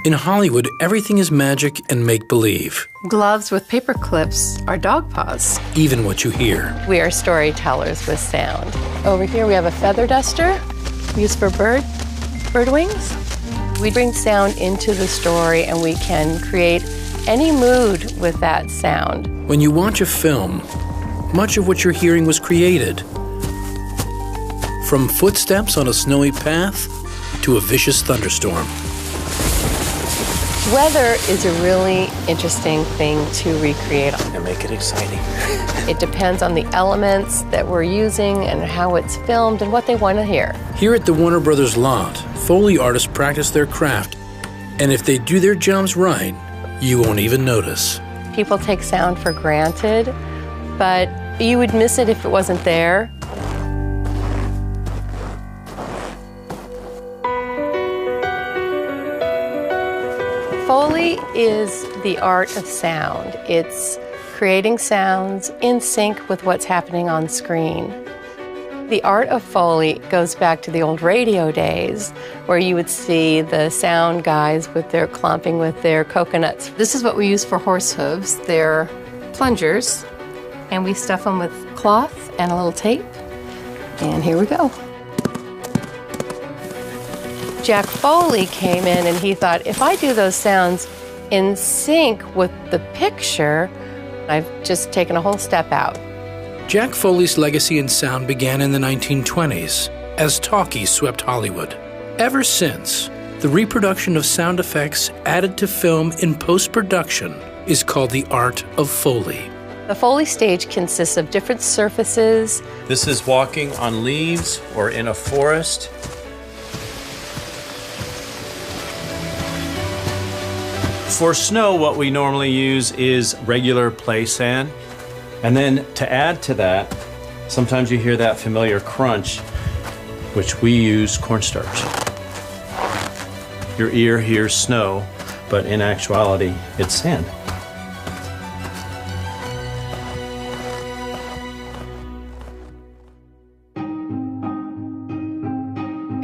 In Hollywood, everything is magic and make-believe. Gloves with paper clips are dog paws. Even what you hear. We are storytellers with sound. Over here we have a feather duster used for bird wings. We bring sound into the story and we can create any mood with that sound. When you watch a film, much of what you're hearing was created. From footsteps on a snowy path to a vicious thunderstorm. Weather is a really interesting thing to recreate. And make it exciting. It depends on the elements that we're using and how it's filmed and what they want to hear. Here at the Warner Brothers lot, Foley artists practice their craft. And if they do their jobs right, you won't even notice. People take sound for granted, but you would miss it if it wasn't there. Foley is the art of sound. It's creating sounds in sync with what's happening on screen. The art of Foley goes back to the old radio days where you would see the sound guys with their clomping with their coconuts. This is what we use for horse hooves. They're plungers, and we stuff them with cloth and a little tape. And here we go. Jack Foley came in and he thought, if I do those sounds in sync with the picture, I've just taken a whole step out. Jack Foley's legacy in sound began in the 1920s as talkies swept Hollywood. Ever since, the reproduction of sound effects added to film in post-production is called the art of Foley. The Foley stage consists of different surfaces. This is walking on leaves or in a forest. For snow, what we normally use is regular play sand. And then to add to that, sometimes you hear that familiar crunch, which we use cornstarch. Your ear hears snow, but in actuality, it's sand.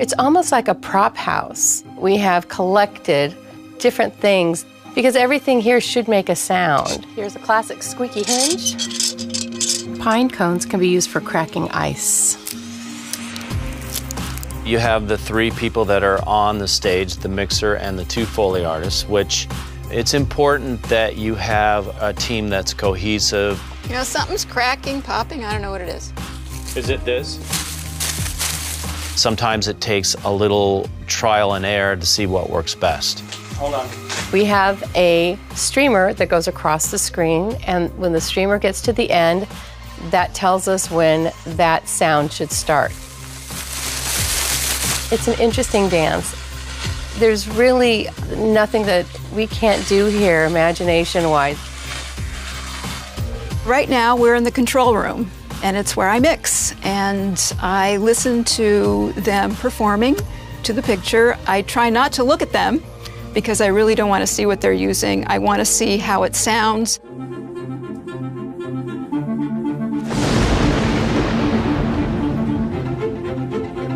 It's almost like a prop house. We have collected different things because everything here should make a sound. Here's a classic squeaky hinge. Pine cones can be used for cracking ice. You have the three people that are on the stage, the mixer and the two Foley artists, which it's important that you have a team that's cohesive. You know, something's cracking, popping, I don't know what it is. Is it this? Sometimes it takes a little trial and error to see what works best. Hold on. We have a streamer that goes across the screen, and when the streamer gets to the end, that tells us when that sound should start. It's an interesting dance. There's really nothing that we can't do here imagination-wise. Right now, we're in the control room, and it's where I mix. And I listen to them performing to the picture. I try not to look at them because I really don't want to see what they're using. I want to see how it sounds.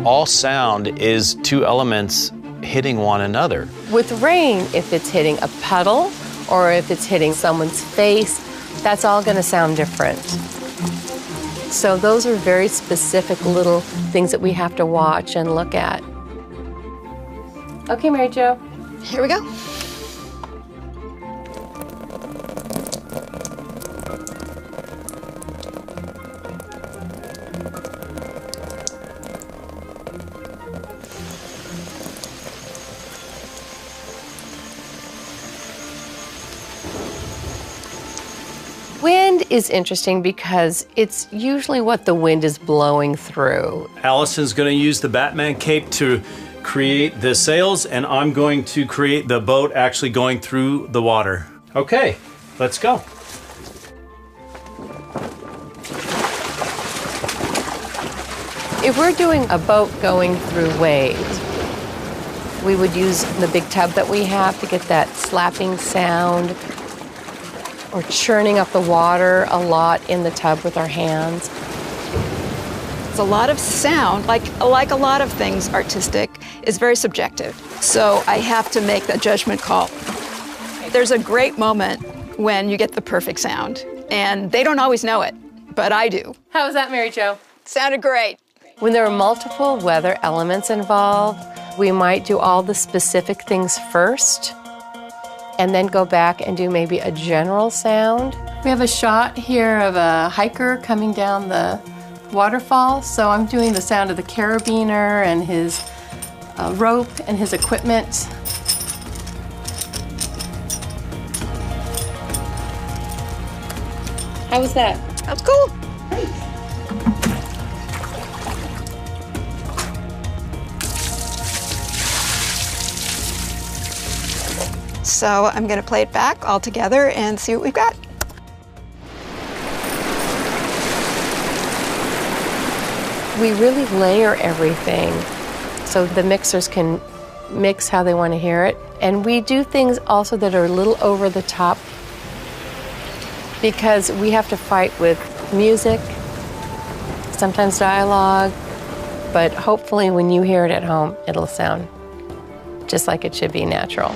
All sound is two elements hitting one another. With rain, if it's hitting a puddle or if it's hitting someone's face, that's all going to sound different. So those are very specific little things that we have to watch and look at. Okay, Mary Jo. Here we go. Wind is interesting because it's usually what the wind is blowing through. Allison's going to use the Batman cape to create the sails, and I'm going to create the boat actually going through the water. Okay, let's go. If we're doing a boat going through waves, we would use the big tub that we have to get that slapping sound, or churning up the water a lot in the tub with our hands. A lot of sound, like a lot of things artistic, is very subjective. So I have to make that judgment call. There's a great moment when you get the perfect sound, and they don't always know it, but I do. How was that, Mary Jo? Sounded great. When there are multiple weather elements involved, we might do all the specific things first and then go back and do maybe a general sound. We have a shot here of a hiker coming down the waterfall, so I'm doing the sound of the carabiner and his rope and his equipment. How was that? That's cool. So I'm going to play it back all together and see what we've got. We really layer everything so the mixers can mix how they want to hear it. And we do things also that are a little over the top because we have to fight with music, sometimes dialogue, but hopefully when you hear it at home, it'll sound just like it should be natural.